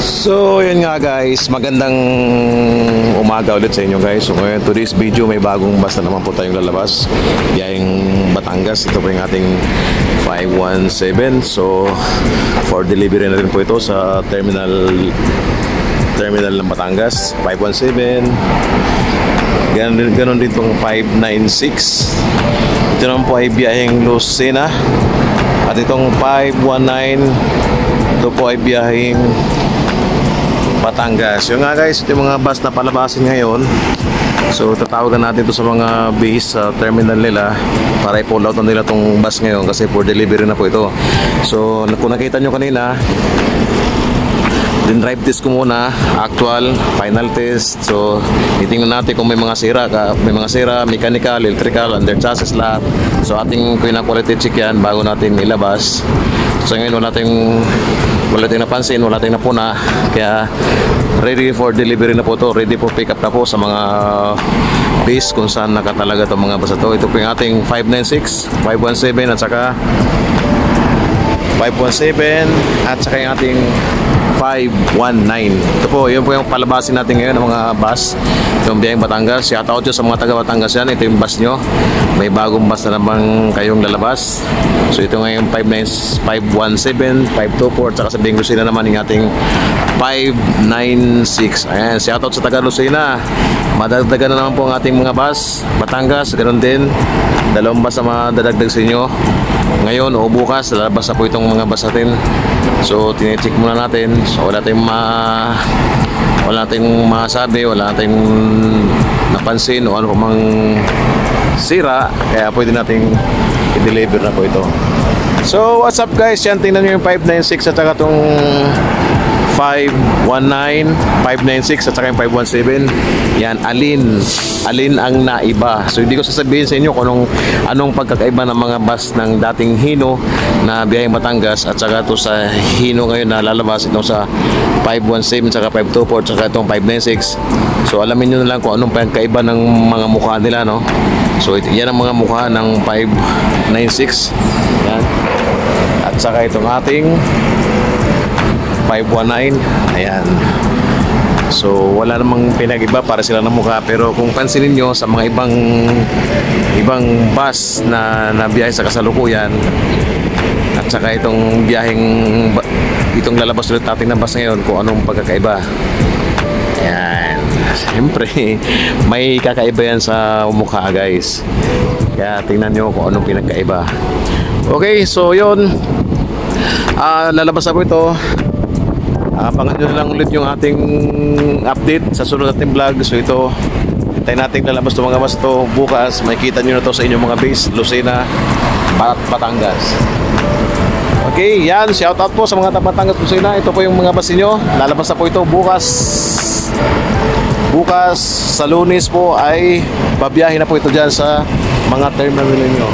So yun nga guys, magandang umaga ulit sa inyo guys. So ngayon today's video may bagong bus na naman po tayong lalabas, biyaheng Batangas. Ito po yung ating 517. So for delivery na rin po ito sa terminal ng Batangas. 517. Ganon din itong 596. Ito naman po ay biyaheng Lucena. At itong 519, ito po ay biyaheng Batangas. Yung nga guys, ito yung mga bus na palabasin ngayon. So tatawagan natin ito sa mga base sa terminal nila para i-pull out na nila itong bus ngayon kasi for delivery na po ito. So kung nakita nyo kanina, din drive test ko muna, actual, final test. So titingnan natin kung may mga sira, mechanical, electrical, under chassis lahat. So ating quality check yan bago natin ilabas. So ngayon wala tayong napansin, wala tayong napuna, kaya ready for delivery na po to, ready for pick up na po sa mga base kung saan nakatalaga itong mga bus to. Ito po yung ating 596, 517 at saka 517 at saka yung ating 519. Ito po, yun po yung palabasin natin ngayon ng mga bus, yung biyaheng Batangas. Shout out sa mga taga Batangas yan. Ito yung bus nyo, may bagong bus na naman kayong lalabas. So ito ngayon 517, 524, saka sa Bing Lucena naman yung ating 596. Ayan, shout out sa taga Lucena. Madagdagan na naman po ang ating mga bus. Batangas, ganoon din, dalawang bus na madadagdag sa inyo ngayon o bukas. Lalabas na po itong mga bus natin. So tine-check muna natin. So wala tayong masabi, wala tayong napansin o ano pang sira, kaya pwede nating i-deliver na po ito. So what's up guys, yan, tingnan nyo yung 596 at saka itong 519, 596 at saka yung 517. Yan, alin ang naiba. So hindi ko sasabihin sa inyo kung anong pagkakaiba ng mga bus ng dating Hino na biyaheng Batangas at saka ito sa Hino ngayon na lalabas, itong sa 517 at saka 524 at saka itong 596. So alamin nyo na lang kung anong pagkakaiba ng mga mukha nila, no? So yan ang mga mukha ng 596. Yan. At saka itong ating 519. Ayan. So wala namang pinag-iba, para sila ng mukha. Pero kung pansinin nyo sa mga ibang bus na biyahe sa kasalukuyan at saka itong itong lalabas ulit natin ng bus ngayon, kung anong pagkakaiba. Ayan. Siyempre may kakaiba yan sa mukha guys, kaya tingnan nyo kung anong pinagkaiba. Okay, so yun, lalabas na po ito. Abangan nyo lang ulit yung ating update sa sunod nating vlog. So ito, hintayin natin lalabas itong mga bus to bukas. Makikita nyo na to sa inyong mga base, Lucena, Batangas. Okay, yan, shout out po sa mga Batangas, Lucena. Ito po yung mga bus nyo. Lalabas na po ito bukas. Bukas sa Lunes po ay babiyahin na po ito dyan sa mga terminal ninyo.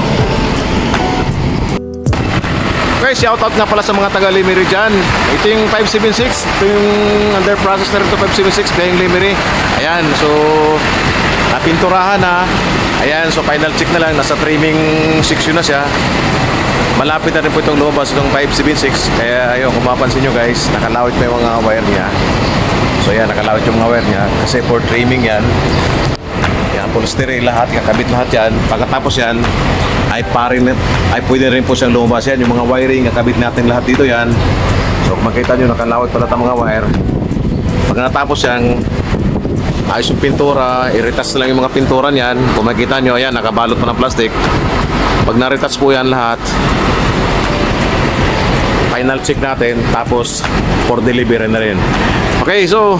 Okay, shoutout nga pala sa mga taga Lemery dyan. Ito yung 576. Ito yung under process na rin ito, 576 biyaheng Lemery. Ayan, so napinturahan na. Ayan, so final check na lang. Nasa trimming section na siya. Malapit na rin po itong lumabas itong 576. Kaya ayun, kung mapansin nyo guys, nakalawit na yung mga wire niya. So ayan, nakalawit yung mga wire niya kasi for trimming yan. Yan, polystyrene lahat, kakabit lahat yan. Pagkatapos yan ay pwede rin po siyang lumabas yan. Yung mga wiring, kakabit natin lahat dito yan. So kung makita nyo, nakalawit pala itong mga wire. Pag natapos yan, ayos yung pintura, i-retouch na lang yung mga pintura niyan. Kung makita nyo, ayan, nakabalot pa ng plastic. Pag na-retouch po yan lahat, final check natin, tapos for delivery na rin. Okay, so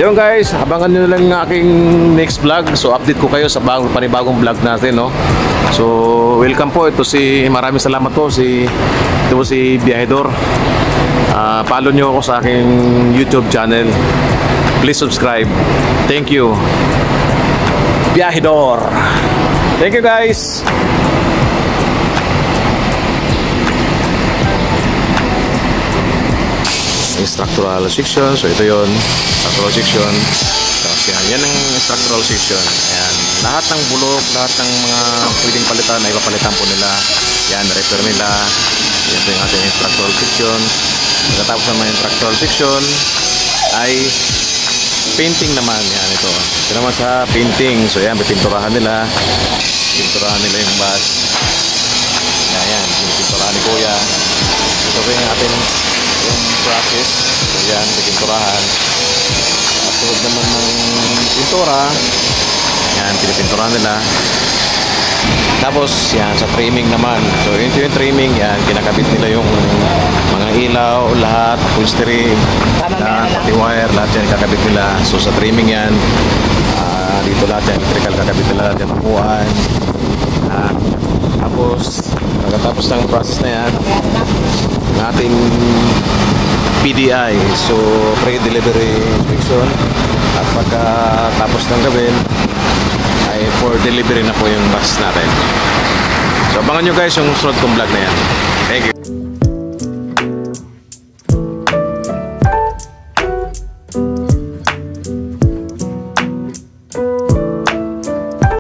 yun guys, abangan nyo lang ng aking next vlog. So update ko kayo sa panibagong vlog natin, no? So welcome po. Maraming salamat po. Ito po si Biyahedor. Follow nyo ako sa aking YouTube channel. Please subscribe. Thank you, Biyahedor. Thank you guys. Structural section. So ito yon, structural section. Tapos yan ang structural section. Ayan, lahat ng bulok, lahat ng mga pwedeng palitan ay papalitan po nila. Yan, repair nila. Yan po yung ating structural section. Pagkatapos naman yung structural section, ay painting naman. Yan ito. Ito naman sa painting. So yan, pipinturahan nila. Pinturahan nila yung bus. Yan, pinturahan ni Kuya. Ito po yung ating yung process. So yan, pipinturahan. At tulad naman ng pintura. Yan, pinipinturahan nila. Tapos yan, sa trimming naman. So ito yung trimming. Yan, kinakabit nila yung mga ilaw, lahat, upholstery, lahat, pati wire, lahat yan kakabit nila. So sa trimming yan, dito lahat yan, electrical kakabit nila lahat yan, upuan. Tapos, pagkatapos ng process na yan, ng ating PDI, so pre-delivery inspection, at pagkatapos ng gawin, ay for delivery na po yung bus natin. So abangan nyo guys yung sunod kong vlog na yan.